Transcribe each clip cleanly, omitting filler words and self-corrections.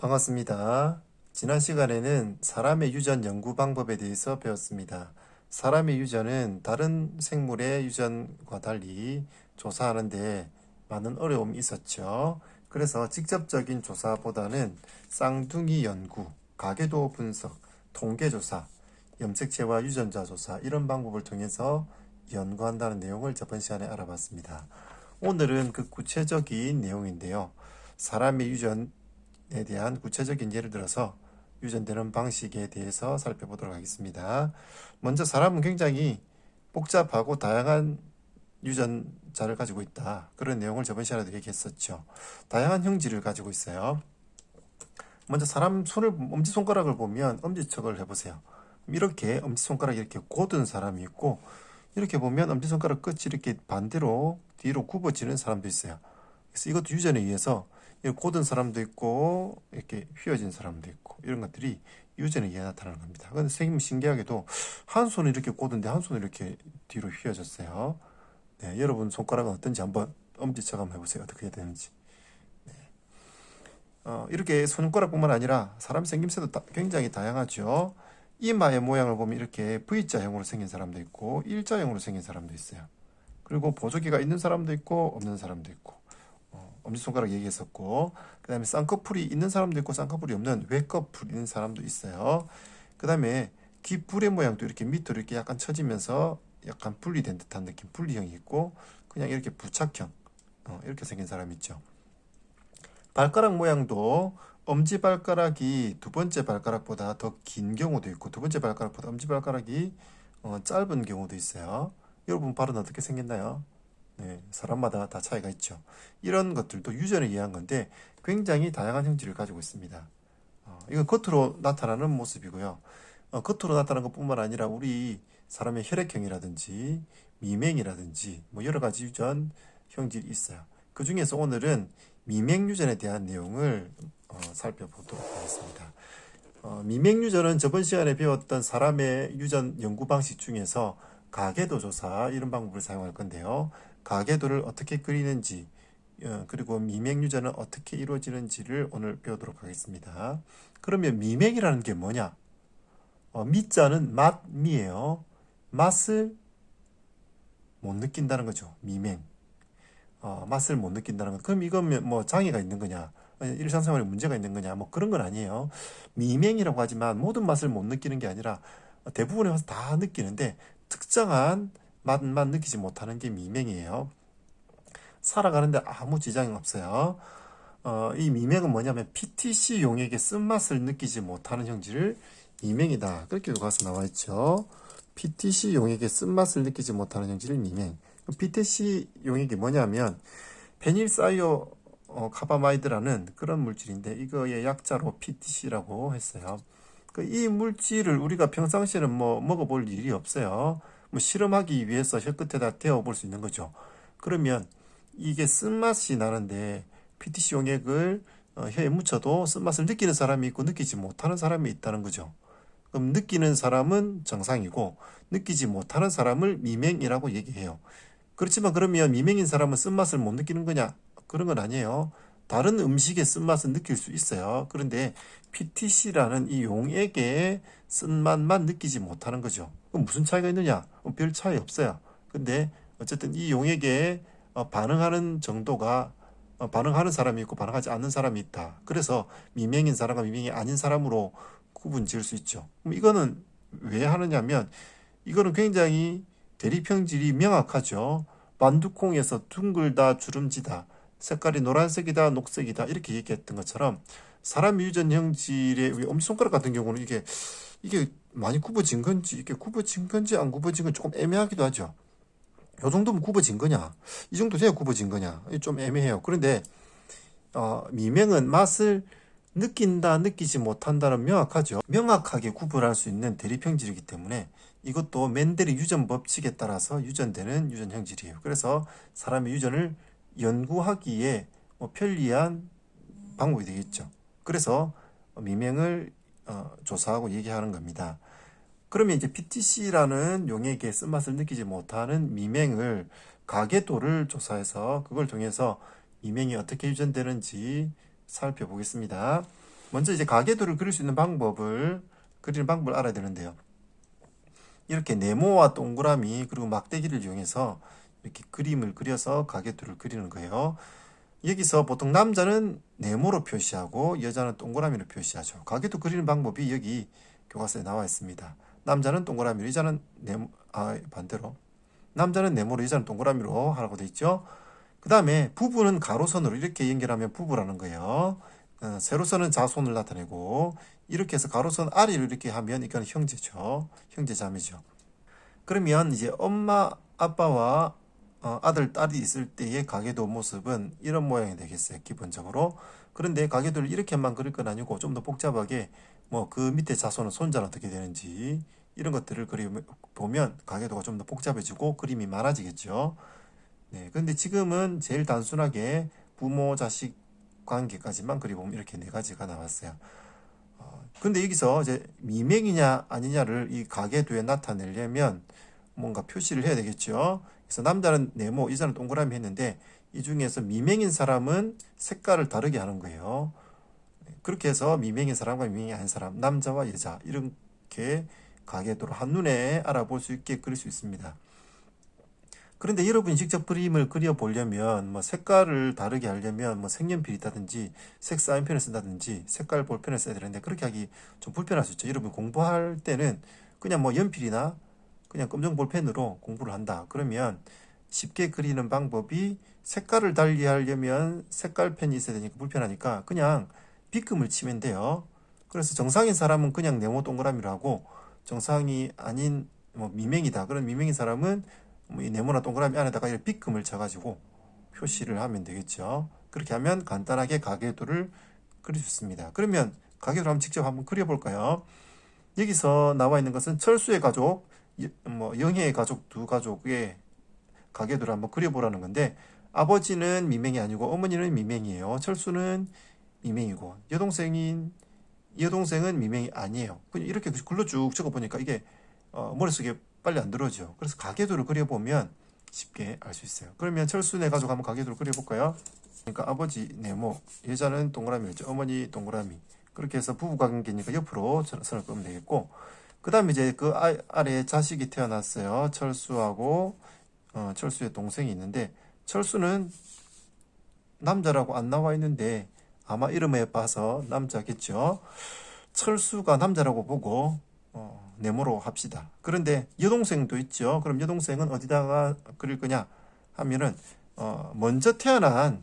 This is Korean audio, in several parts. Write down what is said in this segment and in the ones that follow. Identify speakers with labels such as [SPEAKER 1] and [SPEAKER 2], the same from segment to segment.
[SPEAKER 1] 반갑습니다. 지난 시간에는 사람의 유전 연구 방법에 대해서 배웠습니다. 사람의 유전은 다른 생물의 유전과 달리 조사하는데 많은 어려움이 있었죠. 그래서 직접적인 조사보다는 쌍둥이 연구, 가계도 분석, 통계 조사, 염색체와 유전자 조사 이런 방법을 통해서 연구한다는 내용을 저번 시간에 알아봤습니다. 오늘은 그 구체적인 내용인데요. 사람의 유전에 대한 구체적인 예를 들어서 유전되는 방식에 대해서 살펴보도록 하겠습니다. 먼저 사람은 굉장히 복잡하고 다양한 유전자를 가지고 있다. 그런 내용을 저번 시간에도 얘기했었죠. 다양한 형질을 가지고 있어요. 먼저 사람 손을, 엄지손가락을 보면 엄지척을 해보세요. 이렇게 엄지손가락이 이렇게 곧은 사람이 있고, 이렇게 보면 엄지손가락 끝이 이렇게 반대로 뒤로 굽어지는 사람도 있어요. 그래서 이것도 유전에 의해서 이렇게 곧은 사람도 있고 이렇게 휘어진 사람도 있고 이런 것들이 유전에 의해 나타나는 겁니다. 근데 선생님 신기하게도 한 손은 이렇게 곧은데 한 손은 이렇게 뒤로 휘어졌어요. 네, 여러분 손가락은 어떤지 한번 엄지척 한번 해보세요. 어떻게 해야 되는지. 이렇게 손가락뿐만 아니라 사람 생김새도 굉장히 다양하죠. 이마의 모양을 보면 이렇게 V자형으로 생긴 사람도 있고 일자형으로 생긴 사람도 있어요. 그리고 보조개가 있는 사람도 있고 없는 사람도 있고, 엄지손가락 얘기했었고, 그 다음에 쌍꺼풀이 있는 사람도 있고 쌍꺼풀이 없는 외꺼풀 있는 사람도 있어요. 그 다음에 귀불의 모양도 이렇게 밑으로 이렇게 약간 처지면서 약간 분리된 듯한 느낌, 분리형이 있고 그냥 이렇게 부착형, 이렇게 생긴 사람이 있죠. 발가락 모양도 엄지발가락이 두 번째 발가락보다 더 긴 경우도 있고 두 번째 발가락보다 엄지발가락이 짧은 경우도 있어요. 여러분 발은 어떻게 생겼나요? 네, 사람마다 다 차이가 있죠. 이런 것들도 유전에 의한 건데 굉장히 다양한 형질을 가지고 있습니다. 이건 겉으로 나타나는 모습이고요. 겉으로 나타나는 것뿐만 아니라 우리 사람의 혈액형이라든지 미맹이라든지 뭐 여러 가지 유전 형질이 있어요. 그 중에서 오늘은 미맹 유전에 대한 내용을 살펴보도록 하겠습니다. 미맹 유전은 저번 시간에 배웠던 사람의 유전 연구 방식 중에서 가계도 조사 이런 방법을 사용할 건데요. 가계도를 어떻게 그리는지 그리고 미맹 유전은 어떻게 이루어지는지를 오늘 배우도록 하겠습니다. 그러면 미맹이라는 게 뭐냐? 미자는 맛미예요. 맛을 못 느낀다는 거죠. 미맹. 맛을 못 느낀다는 것. 그럼 이건 뭐 장애가 있는 거냐? 일상생활에 문제가 있는 거냐? 뭐 그런 건 아니에요. 미맹이라고 하지만 모든 맛을 못 느끼는 게 아니라 대부분의 맛을 다 느끼는데 특정한 맛만 느끼지 못하는 게 미맹이에요. 살아가는데 아무 지장이 없어요. 이 미맹은 뭐냐면 PTC 용액의 쓴맛을 느끼지 못하는 형질을 미맹이다. 그렇게 교과서 나와 있죠. PTC 용액의 쓴맛을 느끼지 못하는 형질을 미맹. PTC 용액이 뭐냐면 페닐사이오 카바마이드라는 그런 물질인데 이거의 약자로 PTC라고 했어요. 이 물질을 우리가 평상시에는 뭐 먹어볼 일이 없어요. 뭐 실험하기 위해서 혀끝에다 대어볼 수 있는 거죠. 그러면 이게 쓴맛이 나는데 PTC 용액을 혀에 묻혀도 쓴맛을 느끼는 사람이 있고 느끼지 못하는 사람이 있다는 거죠. 그럼 느끼는 사람은 정상이고 느끼지 못하는 사람을 미맹이라고 얘기해요. 그렇지만 그러면 미맹인 사람은 쓴맛을 못 느끼는 거냐? 그런 건 아니에요. 다른 음식의 쓴맛은 느낄 수 있어요. 그런데 PTC라는 이 용액의 쓴맛만 느끼지 못하는 거죠. 그럼 무슨 차이가 있느냐? 별 차이 없어요. 근데 어쨌든 이 용액에 반응하는 정도가 반응하는 사람이 있고 반응하지 않는 사람이 있다. 그래서 미맹인 사람과 미맹이 아닌 사람으로 구분 지을 수 있죠. 그럼 이거는 왜 하느냐면 이거는 굉장히 대립형질이 명확하죠. 반두콩에서 둥글다 주름지다 색깔이 노란색이다 녹색이다 이렇게 얘기했던 것처럼 사람 유전 형질의 엄지손가락 같은 경우는 이게 많이 굽어진 건지 이게 굽어진 건지 안 굽어진 건지 조금 애매하기도 하죠. 요 정도면 굽어진 거냐 이 정도 돼야 굽어진 거냐 좀 애매해요. 그런데 미맹은 맛을 느낀다 느끼지 못한다는 명확하죠. 명확하게 구분할 수 있는 대립형질이기 때문에 이것도 멘델의 유전 법칙에 따라서 유전되는 유전 형질이에요. 그래서 사람의 유전을 연구하기에 편리한 방법이 되겠죠. 그래서 미맹을 조사하고 얘기하는 겁니다. 그러면 이제 PTC라는 용액의 쓴맛을 느끼지 못하는 미맹을 가계도를 조사해서 그걸 통해서 미맹이 어떻게 유전되는지 살펴보겠습니다. 먼저 이제 가계도를 그릴 수 있는 방법을 그리는 방법을 알아야 되는데요. 이렇게 네모와 동그라미 그리고 막대기를 이용해서 이렇게 그림을 그려서 가계도를 그리는 거예요. 여기서 보통 남자는 네모로 표시하고 여자는 동그라미로 표시하죠. 가계도 그리는 방법이 여기 교과서에 나와 있습니다. 남자는 동그라미로, 여자는 네모, 반대로. 남자는 네모로, 여자는 동그라미로 하라고 돼 있죠. 그 다음에 부부는 가로선으로 이렇게 연결하면 부부라는 거예요. 세로선은 자손을 나타내고, 이렇게 해서 가로선 아래로 이렇게 하면 이건 형제죠. 형제자매죠. 그러면 이제 엄마, 아빠와 아들, 딸이 있을 때의 가계도 모습은 이런 모양이 되겠어요. 기본적으로. 그런데 가계도를 이렇게만 그릴 건 아니고 좀 더 복잡하게 뭐 그 밑에 자손은 손자는 어떻게 되는지 이런 것들을 보면 가계도가 좀 더 복잡해지고 그림이 많아지겠죠. 네, 그런데 지금은 제일 단순하게 부모, 자식 관계까지만 그려보면 이렇게 네 가지가 나왔어요. 근데 여기서 이제 미명이냐 아니냐를 이 가계도에 나타내려면 뭔가 표시를 해야 되겠죠. 그래서 남자는 네모, 여자는 동그라미 했는데 이 중에서 미명인 사람은 색깔을 다르게 하는 거예요. 그렇게 해서 미명인 사람과 미명이 아닌 사람, 남자와 여자 이렇게 가계도로 한눈에 알아볼 수 있게 그릴 수 있습니다. 그런데 여러분이 직접 그림을 그려보려면 뭐 색깔을 다르게 하려면 뭐 색연필이 있다든지 색 사인펜을 쓴다든지 색깔 볼펜을 써야 되는데 그렇게 하기 좀 불편할 수 있죠. 여러분 공부할 때는 그냥 뭐 연필이나 그냥 검정 볼펜으로 공부를 한다. 그러면 쉽게 그리는 방법이 색깔을 달리 하려면 색깔 펜이 있어야 되니까 불편하니까 그냥 빗금을 치면 돼요. 그래서 정상인 사람은 그냥 네모 동그라미로 하고 정상이 아닌 뭐 미명이다. 그런 미명인 사람은 이 네모나 동그라미 안에다가 이렇게 빗금을 쳐가지고 표시를 하면 되겠죠. 그렇게 하면 간단하게 가계도를 그릴 수 있습니다. 그러면 가계도를 한번 직접 한번 그려볼까요? 여기서 나와 있는 것은 철수의 가족, 뭐 영혜의 가족 두 가족의 가계도를 한번 그려보라는 건데 아버지는 미명이 아니고 어머니는 미명이에요. 철수는 미명이고 여동생은 미명이 아니에요. 이렇게 글로 쭉 적어보니까 이게 머릿속에 빨리 안 들어오죠. 그래서 가계도를 그려보면 쉽게 알 수 있어요. 그러면 철수네 가족 한번 가계도를 그려볼까요? 그러니까 아버지 네모, 여자는 동그라미였죠. 어머니 동그라미. 그렇게 해서 부부 관계니까 옆으로 선을 끄면 되겠고 그 다음에 이제 그 아래에 자식이 태어났어요. 철수하고 철수의 동생이 있는데 철수는 남자라고 안 나와 있는데 아마 이름에 봐서 남자겠죠. 철수가 남자라고 보고 네모로 합시다. 그런데 여동생도 있죠. 그럼 여동생은 어디다가 그릴 거냐 하면은 먼저 태어난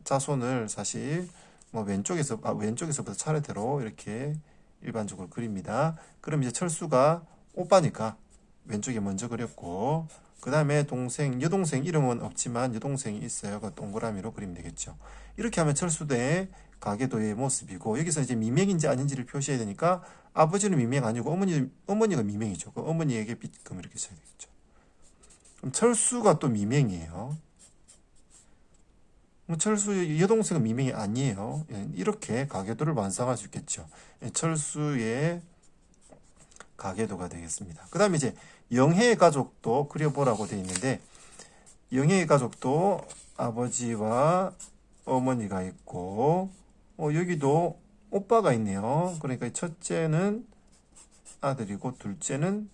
[SPEAKER 1] 자손을 사실 뭐 왼쪽에서부터 차례대로 이렇게 일반적으로 그립니다. 그럼 이제 철수가 오빠니까 왼쪽에 먼저 그렸고 그 다음에 여동생 이름은 없지만 여동생이 있어요. 그 동그라미로 그리면 되겠죠. 이렇게 하면 철수대의 가계도의 모습이고 여기서 이제 미명인지 아닌지를 표시해야 되니까 아버지는 미명 아니고 어머니가 미명이죠. 그 어머니에게 빗금 이렇게 써야 되겠죠. 그럼 철수가 또 미명이에요. 철수의 여동생은 미명이 아니에요. 이렇게 가계도를 완성할 수 있겠죠. 철수의 가계도가 되겠습니다. 그 다음에 이제 영혜의 가족도 그려보라고 되어 있는데 영혜의 가족도 아버지와 어머니가 있고 여기도 오빠가 있네요. 그러니까 첫째는 아들이고 둘째는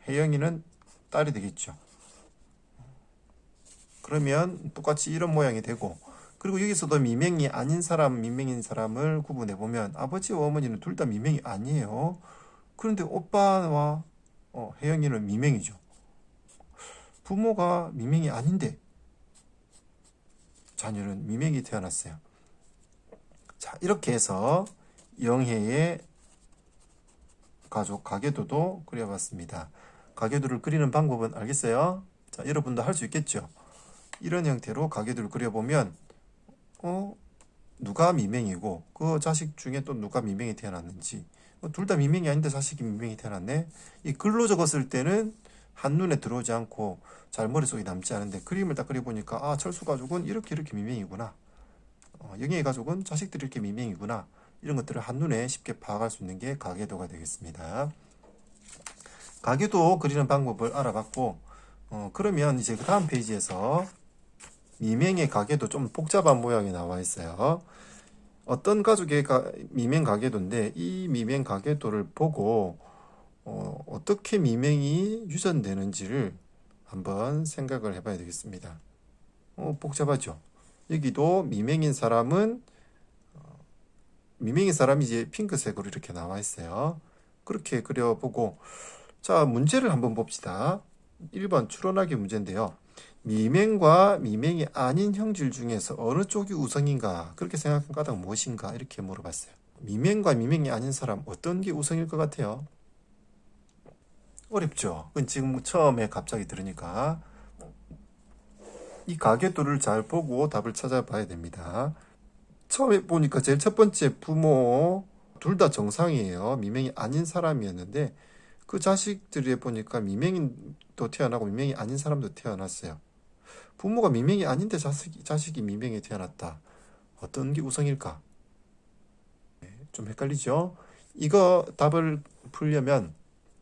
[SPEAKER 1] 혜영이는 딸이 되겠죠. 그러면 똑같이 이런 모양이 되고 그리고 여기서도 미명이 아닌 사람, 미명인 사람을 구분해 보면 아버지와 어머니는 둘 다 미명이 아니에요. 그런데 오빠와 혜영이는 미명이죠. 부모가 미명이 아닌데 자녀는 미명이 태어났어요. 자, 이렇게 해서 영혜의 가족 가계도도 그려봤습니다. 가계도를 그리는 방법은 알겠어요? 자, 여러분도 할 수 있겠죠? 이런 형태로 가계도를 그려보면 누가 미명이고 그 자식 중에 또 누가 미명이 태어났는지 둘 다 미명이 아닌데 자식이 미명이 태어났네. 이 글로 적었을 때는 한눈에 들어오지 않고 잘 머릿속에 남지 않은데 그림을 딱 그려보니까 철수 가족은 이렇게 미명이구나. 영희의 가족은 자식들이 이렇게 미명이구나. 이런 것들을 한눈에 쉽게 파악할 수 있는 게 가계도가 되겠습니다. 가계도 그리는 방법을 알아봤고 그러면 이제 그 다음 페이지에서 미명의 가계도 좀 복잡한 모양이 나와 있어요. 어떤 가족의 미맹 가계도인데 이 미맹 가계도를 보고 어떻게 미맹이 유전되는지를 한번 생각을 해봐야 되겠습니다. 복잡하죠. 여기도 미맹인 사람이 이제 핑크색으로 이렇게 나와 있어요. 그렇게 그려보고 자, 문제를 한번 봅시다. 1번 추론하기 문제인데요. 미맹과 미맹이 아닌 형질 중에서 어느 쪽이 우성인가? 그렇게 생각한 까닭은 무엇인가? 이렇게 물어봤어요. 미맹과 미맹이 아닌 사람 어떤 게 우성일 것 같아요? 어렵죠. 그건 지금 처음에 갑자기 들으니까 이 가계도를 잘 보고 답을 찾아봐야 됩니다. 처음에 보니까 제일 첫 번째 부모 둘 다 정상이에요. 미맹이 아닌 사람이었는데 그 자식들에 보니까 미맹도 태어나고 미맹이 아닌 사람도 태어났어요. 부모가 미맹이 아닌데 자식이 미맹이 태어났다. 어떤 게 우성일까? 좀 헷갈리죠? 이거 답을 풀려면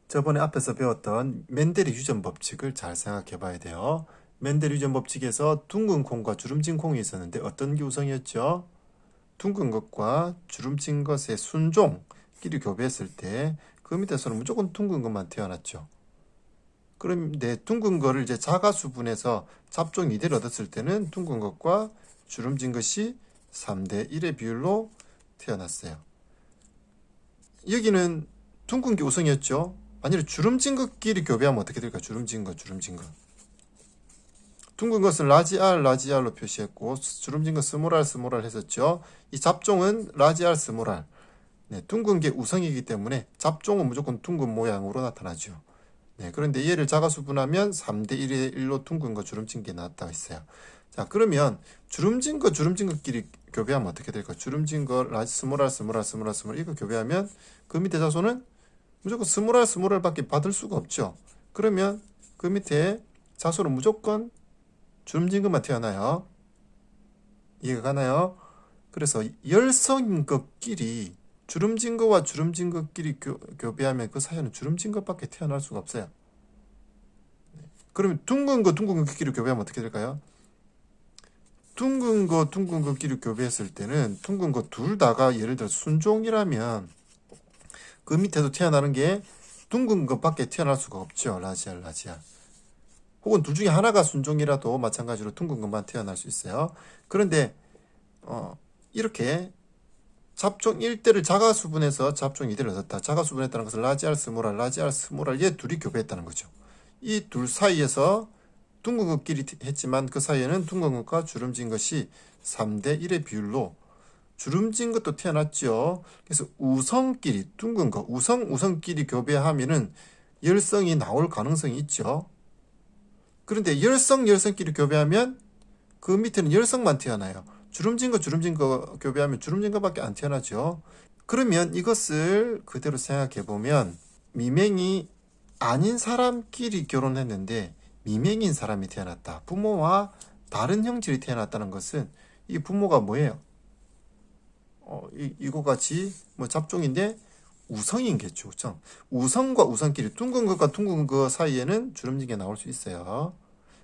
[SPEAKER 1] 저번에 앞에서 배웠던 멘델의 유전 법칙을 잘 생각해 봐야 돼요. 멘델 유전 법칙에서 둥근 콩과 주름진 콩이 있었는데 어떤 게 우성이었죠? 둥근 것과 주름진 것의 순종끼리 교배했을 때 그 밑에서는 무조건 둥근 것만 태어났죠. 그런데 둥근 거를 이제 자가수분해서 잡종 2대를 얻었을 때는 둥근 것과 주름진 것이 3대 1의 비율로 태어났어요. 여기는 둥근 게 우성이었죠. 아니면 주름진 것끼리 교배하면 어떻게 될까? 주름진 것. 둥근 것은 라지 R로 표시했고 주름진 것 스몰 R 했었죠. 이 잡종은 라지 R 스몰 R. 네, 둥근 게 우성이기 때문에 잡종은 무조건 둥근 모양으로 나타나죠. 네, 그런데 얘를 자가수분하면 3대 1의 1로 둥근 거 주름진 게 나왔다고 했어요. 자, 그러면 주름진 것끼리 교배하면 어떻게 될까? 주름진 거 라지 스몰 R 이거 교배하면 그 밑에 자손은 무조건 스몰 R 밖에 받을 수가 없죠. 그러면 그 밑에 자손은 무조건 주름진 것만 태어나요. 이해가 가나요? 그래서 열성인 것끼리 주름진 것과 주름진 것끼리 교배하면 그 사이에는 주름진 것밖에 태어날 수가 없어요. 그러면 둥근 것끼리 교배하면 어떻게 될까요? 둥근 것끼리 교배했을 때는 둥근 거 둘 다가 예를 들어 순종이라면 그 밑에도 태어나는 게 둥근 것밖에 태어날 수가 없죠. 라지알. 혹은 둘 중에 하나가 순종이라도 마찬가지로 둥근 것만 태어날 수 있어요. 그런데 이렇게 잡종 1대를 자가수분해서 잡종 2대를 얻었다. 자가수분했다는 것은 라지 R 스몰 R 얘 둘이 교배했다는 거죠. 이 둘 사이에서 둥근 것끼리 했지만 그 사이에는 둥근 것과 주름진 것이 3대 1의 비율로 주름진 것도 태어났죠. 그래서 우성끼리 둥근 거 우성끼리 교배하면은 열성이 나올 가능성이 있죠. 그런데 열성끼리 교배하면 그 밑에는 열성만 태어나요. 주름진 거 교배하면 주름진 거밖에 안 태어나죠. 그러면 이것을 그대로 생각해 보면 미맹이 아닌 사람끼리 결혼했는데 미맹인 사람이 태어났다. 부모와 다른 형질이 태어났다는 것은 이 부모가 뭐예요? 이거 같이 뭐 잡종인데 우성이겠죠. 우성과 우성끼리 둥근 것과 둥근 것 사이에는 주름진 게 나올 수 있어요.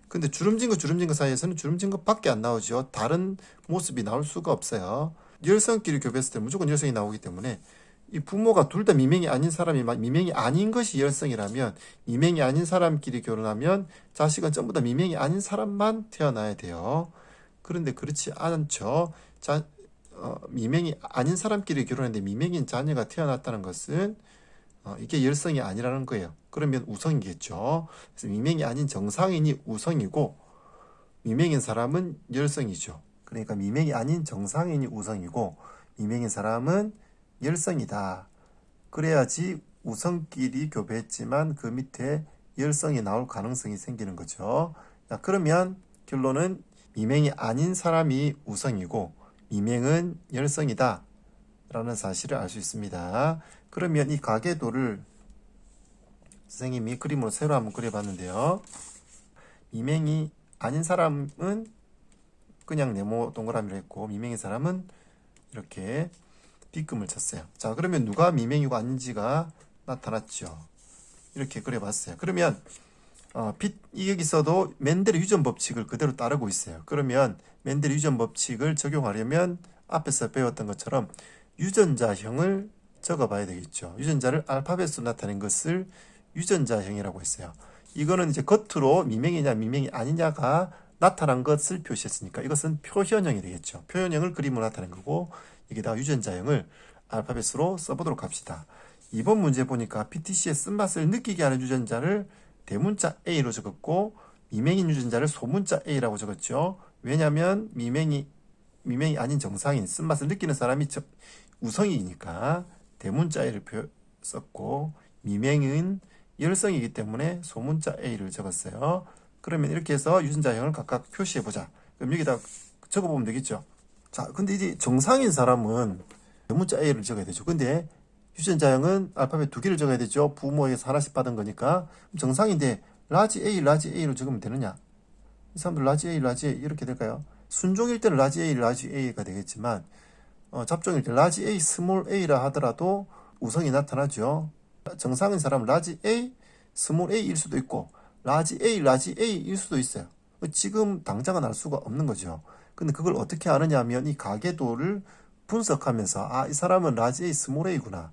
[SPEAKER 1] 근데 주름진 것 사이에서는 주름진 것밖에 안 나오죠. 다른 모습이 나올 수가 없어요. 열성끼리 교배했을 때 무조건 열성이 나오기 때문에 이 부모가 둘 다 미맹이 아닌 사람이 미맹이 아닌 것이 열성이라면 미맹이 아닌 사람끼리 결혼하면 자식은 전부 다 미맹이 아닌 사람만 태어나야 돼요. 그런데 그렇지 않죠. 미맹이 아닌 사람끼리 결혼했는데 미맹인 자녀가 태어났다는 것은 이게 열성이 아니라는 거예요. 그러면 우성이겠죠. 그래서 미맹이 아닌 정상인이 우성이고 미맹인 사람은 열성이죠. 그러니까 미맹이 아닌 정상인이 우성이고 미맹인 사람은 열성이다. 그래야지 우성끼리 교배했지만 그 밑에 열성이 나올 가능성이 생기는 거죠. 자, 그러면 결론은 미맹이 아닌 사람이 우성이고 미맹은 열성이다 라는 사실을 알 수 있습니다. 그러면 이 가계도를 선생님이 그림으로 새로 한번 그려봤는데요. 미맹이 아닌 사람은 그냥 네모 동그라미로 했고 미맹인 사람은 이렇게 빗금을 쳤어요. 자, 그러면 누가 미맹이고 아닌지가 나타났죠. 이렇게 그려봤어요. 그러면 여기서도 멘델의 유전 법칙을 그대로 따르고 있어요. 그러면 멘델의 유전 법칙을 적용하려면 앞에서 배웠던 것처럼 유전자형을 적어봐야 되겠죠. 유전자를 알파벳으로 나타낸 것을 유전자형이라고 했어요. 이거는 이제 겉으로 미명이냐 미명이 아니냐가 나타난 것을 표시했으니까 이것은 표현형이 되겠죠. 표현형을 그림으로 나타낸 거고 여기다가 유전자형을 알파벳으로 써보도록 합시다. 이번 문제 보니까 PTC의 쓴맛을 느끼게 하는 유전자를 대문자 A로 적었고 미명인 유전자를 소문자 A라고 적었죠. 왜냐하면 미명이 아닌 정상인 쓴맛을 느끼는 사람이 우성이니까 대문자 A를 썼고 미명은 열성이기 때문에 소문자 A를 적었어요. 그러면 이렇게 해서 유전자형을 각각 표시해보자. 그럼 여기다 적어보면 되겠죠. 자, 근데 이제 정상인 사람은 대문자 A를 적어야 되죠. 근데 유전자형은 알파벳 2개를 적어야 되죠. 부모에게서 하나씩 받은 거니까. 정상인데 라지 A로 적으면 되느냐? 이 사람들 라지 A 이렇게 될까요? 순종일 때는 라지 A가 되겠지만 잡종일 때 라지 A, 스몰 A라 하더라도 우성이 나타나죠. 정상인 사람은 라지 A, 스몰 A일 수도 있고 라지 A일 수도 있어요. 지금 당장은 알 수가 없는 거죠. 근데 그걸 어떻게 아느냐 하면 이 가계도를 분석하면서 이 사람은 라지 A, 스몰 A구나.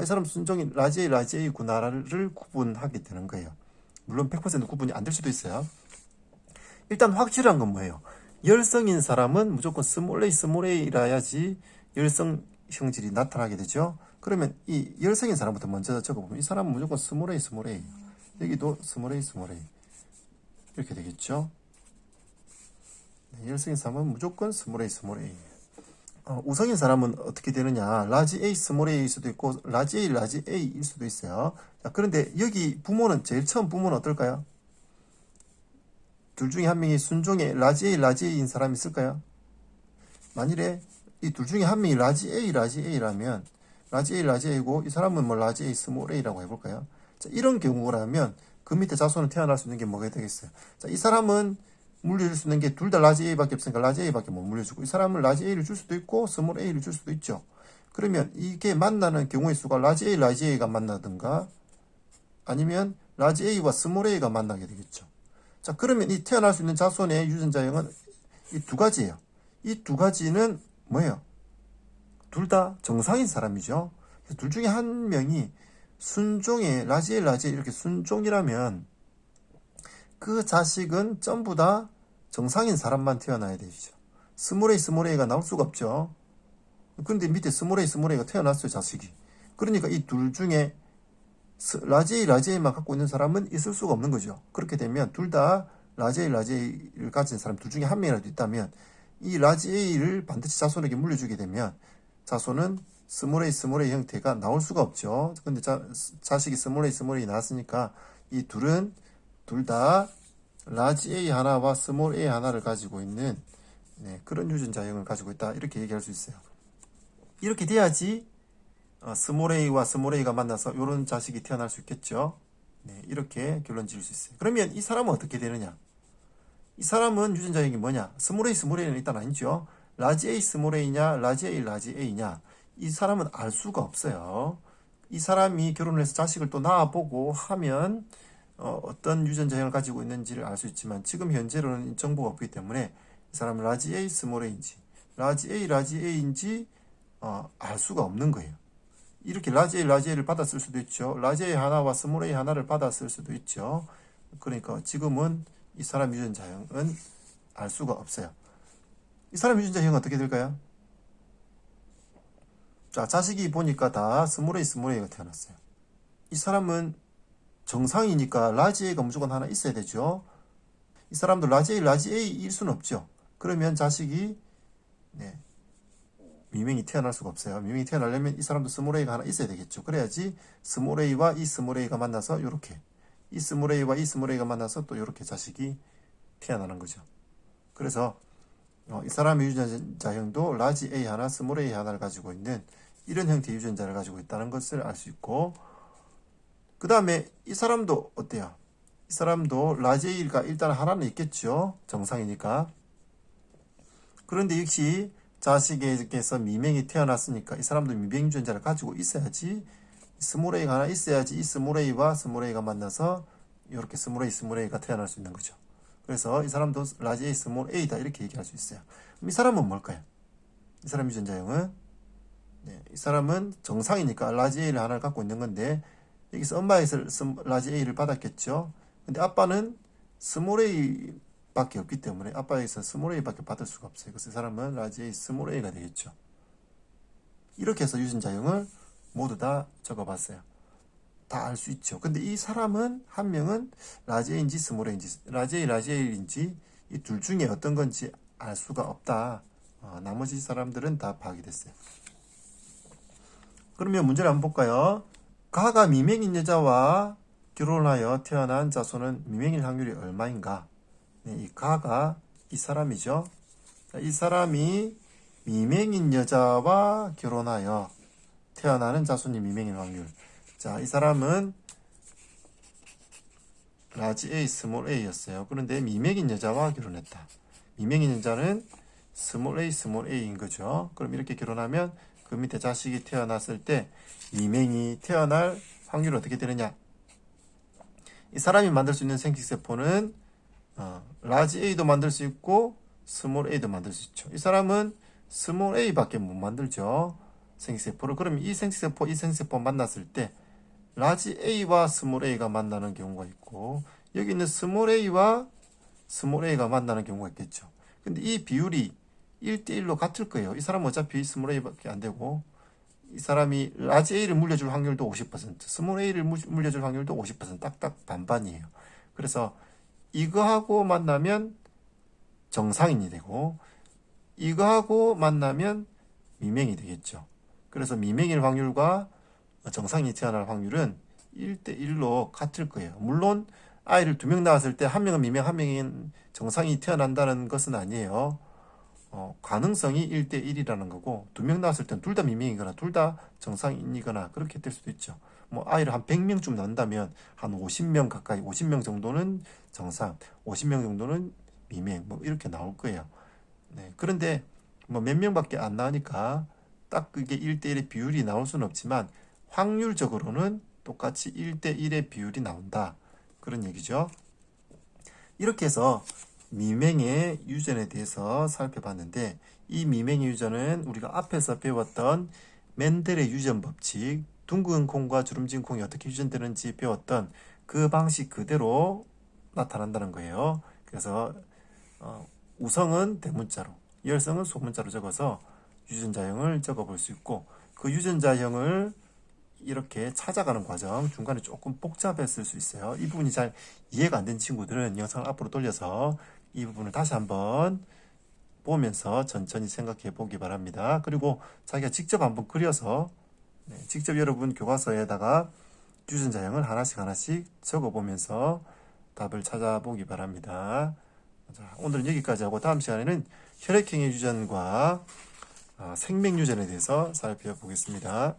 [SPEAKER 1] 이 사람 순종이 라지 A구나를 구분하게 되는 거예요. 물론 100% 구분이 안 될 수도 있어요. 일단 확실한 건 뭐예요? 열성인 사람은 무조건 스몰 A라야지 열성 형질이 나타나게 되죠. 그러면 이 열성인 사람부터 먼저 적어보면 이 사람은 무조건 스몰 A. 여기도 스몰 A. 이렇게 되겠죠. 네, 열성인 사람은 무조건 스몰 A. 우성인 사람은 어떻게 되느냐? 라지 A, 스몰 A일 수도 있고 라지 A일 수도 있어요. 자, 그런데 여기 부모는 제일 처음 부모는 어떨까요? 둘 중에 한 명이 순종의 라지 A인 사람이 있을까요? 만일에 이 둘 중에 한 명이 라지 A라면 라지 A고 이 사람은 뭐 라지 A, 스몰 A라고 해볼까요? 자, 이런 경우라면 그 밑에 자손은 태어날 수 있는 게 뭐가 되겠어요? 자, 이 사람은 물려줄 수 있는 게 둘 다 라지 A밖에 없으니까 라지 A밖에 못 물려주고 이 사람은 라지 A를 줄 수도 있고 스몰 A를 줄 수도 있죠. 그러면 이게 만나는 경우의 수가 라지 A가 만나든가 아니면 라지 A와 스몰 A가 만나게 되겠죠. 자, 그러면 이 태어날 수 있는 자손의 유전자형은 이 두 가지예요. 이 두 가지는 뭐예요? 둘 다 정상인 사람이죠. 둘 중에 한 명이 순종의 라지 A 이렇게 순종이라면 그 자식은 전부 다 정상인 사람만 태어나야 되죠. 스몰 A가 나올 수가 없죠. 근데 밑에 스몰 A가 태어났어요, 자식이. 그러니까 이 둘 중에 라지 A만 갖고 있는 사람은 있을 수가 없는 거죠. 그렇게 되면 둘 다 라지 A를 가진 사람 둘 중에 한 명이라도 있다면 이 라지 A를 반드시 자손에게 물려주게 되면 자손은 스몰 A 형태가 나올 수가 없죠. 근데 자식이 스몰 A 나왔으니까 이 둘은 둘 다 라지 A 하나와 스몰 A 하나를 가지고 있는 그런 유전자형을 가지고 있다. 이렇게 얘기할 수 있어요. 이렇게 돼야지 스몰 A와 스몰 A가 만나서 이런 자식이 태어날 수 있겠죠. 네, 이렇게 결론 지을 수 있어요. 그러면 이 사람은 어떻게 되느냐? 이 사람은 유전자형이 뭐냐? 스몰 A는 일단 아니죠. 라지 A, 스몰 A냐? 라지 A냐? 이 사람은 알 수가 없어요. 이 사람이 결혼을 해서 자식을 또 낳아보고 하면 어떤 유전자형을 가지고 있는지를 알 수 있지만 지금 현재로는 정보가 없기 때문에 이 사람은 라지 A, 스몰 A인지 라지 A인지 알 수가 없는 거예요. 이렇게 라지 A를 받았을 수도 있죠. 라지 A 하나와 스몰 A 하나를 받았을 수도 있죠. 그러니까 지금은 이 사람 유전자형은 알 수가 없어요. 이 사람 유전자형은 어떻게 될까요? 자, 자식이 보니까 다 스몰 A가 태어났어요. 이 사람은 정상이니까 라지 A가 무조건 하나 있어야 되죠. 이 사람도 라지 A일 수는 없죠. 그러면 자식이 미명이 태어날 수가 없어요. 미명이 태어나려면 이 사람도 스몰 A가 하나 있어야 되겠죠. 그래야지 스몰 A와 이 스몰 A가 만나서 이렇게 이 스몰 A와 이 스몰 A가 만나서 또 이렇게 자식이 태어나는 거죠. 그래서 이 사람의 유전자형도 라지 A 하나, 스몰 A 하나를 가지고 있는 이런 형태의 유전자를 가지고 있다는 것을 알 수 있고 그 다음에 이 사람도 어때요? 이 사람도 라지 A가 일단 하나는 있겠죠. 정상이니까. 그런데 역시 자식에게서 미명이 태어났으니까 이 사람도 미명 유전자를 가지고 있어야지 스몰 A가 하나 있어야지 이 스몰 A와 스몰 A가 만나서 이렇게 스몰 A가 태어날 수 있는 거죠. 그래서 이 사람도 라지 A, 스몰 A다 이렇게 얘기할 수 있어요. 그럼 이 사람은 뭘까요? 이 사람 유전자형은 이 사람은 정상이니까 라지 A를 하나를 갖고 있는 건데 여기서 엄마에서 라지 A를 받았겠죠. 근데 아빠는 스몰 A 밖에 없기 때문에 아빠에서 스몰 A 밖에 받을 수가 없어요. 그래서 이 사람은 라지 A 스몰 A가 되겠죠. 이렇게 해서 유전자형을 모두 다 적어봤어요. 다 알 수 있죠. 근데 이 사람은 한 명은 라지 A인지 스몰 A인지 라지 A인지 이 둘 중에 어떤 건지 알 수가 없다. 나머지 사람들은 다 파악됐어요. 그러면 문제를 한번 볼까요? 가가 미명인 여자와 결혼하여 태어난 자손은 미명일 확률이 얼마인가? 네, 이 가가 이 사람이죠. 이 사람이 미명인 여자와 결혼하여 태어나는 자손이 미명인 확률. 자, 이 사람은 라지 A, 스몰 A였어요. 그런데 미명인 여자와 결혼했다. 미명인 여자는 스몰 A인 거죠. 그럼 이렇게 결혼하면 그 밑에 자식이 태어났을 때 미명이 태어날 확률이 어떻게 되느냐? 이 사람이 만들 수 있는 생식세포는 라지 A도 만들 수 있고 스몰 A도 만들 수 있죠. 이 사람은 스몰 A밖에 못 만들죠. 생식세포를. 그럼 이 생식세포 만났을 때 라지 A와 스몰 A가 만나는 경우가 있고 여기 있는 스몰 A와 스몰 A가 만나는 경우가 있겠죠. 근데 이 비율이 1대1로 같을 거예요. 이 사람은 어차피 스몰 A밖에 안 되고 이 사람이 라지 A를 물려줄 확률도 50%, 스몰 A를 물려줄 확률도 50%, 딱딱 반반이에요. 그래서 이거하고 만나면 정상인이 되고 이거하고 만나면 미명이 되겠죠. 그래서 미명일 확률과 정상이 태어날 확률은 1대1로 같을 거예요. 물론 아이를 2명 낳았을 때 한 명은 미명, 한 명은 정상이 태어난다는 것은 아니에요. 가능성이 1대1이라는 거고 2명 낳았을 때는 둘 다 미명이거나 둘 다 정상인이거나 그렇게 될 수도 있죠. 뭐 아이를 한 100명쯤 낳는다면 한 50명 가까이 50명 정도는 정상, 50명 정도는 미명 뭐 이렇게 나올 거예요. 네, 그런데 뭐 몇 명밖에 안 나으니까 딱 그게 1대1의 비율이 나올 수는 없지만 확률적으로는 똑같이 1대1의 비율이 나온다. 그런 얘기죠. 이렇게 해서 미명의 유전에 대해서 살펴봤는데 이 미명의 유전은 우리가 앞에서 배웠던 멘델의 유전 법칙, 둥근 콩과 주름진 콩이 어떻게 유전되는지 배웠던 그 방식 그대로 나타난다는 거예요. 그래서 우성은 대문자로, 열성은 소문자로 적어서 유전자형을 적어볼 수 있고 그 유전자형을 이렇게 찾아가는 과정 중간에 조금 복잡했을 수 있어요. 이 부분이 잘 이해가 안 된 친구들은 영상을 앞으로 돌려서 이 부분을 다시 한번 보면서 천천히 생각해 보기 바랍니다. 그리고 자기가 직접 한번 그려서 직접 여러분 교과서에다가 유전자형을 하나씩 적어 보면서 답을 찾아보기 바랍니다. 자, 오늘은 여기까지 하고 다음 시간에는 혈액형의 유전과 생명 유전에 대해서 살펴보겠습니다.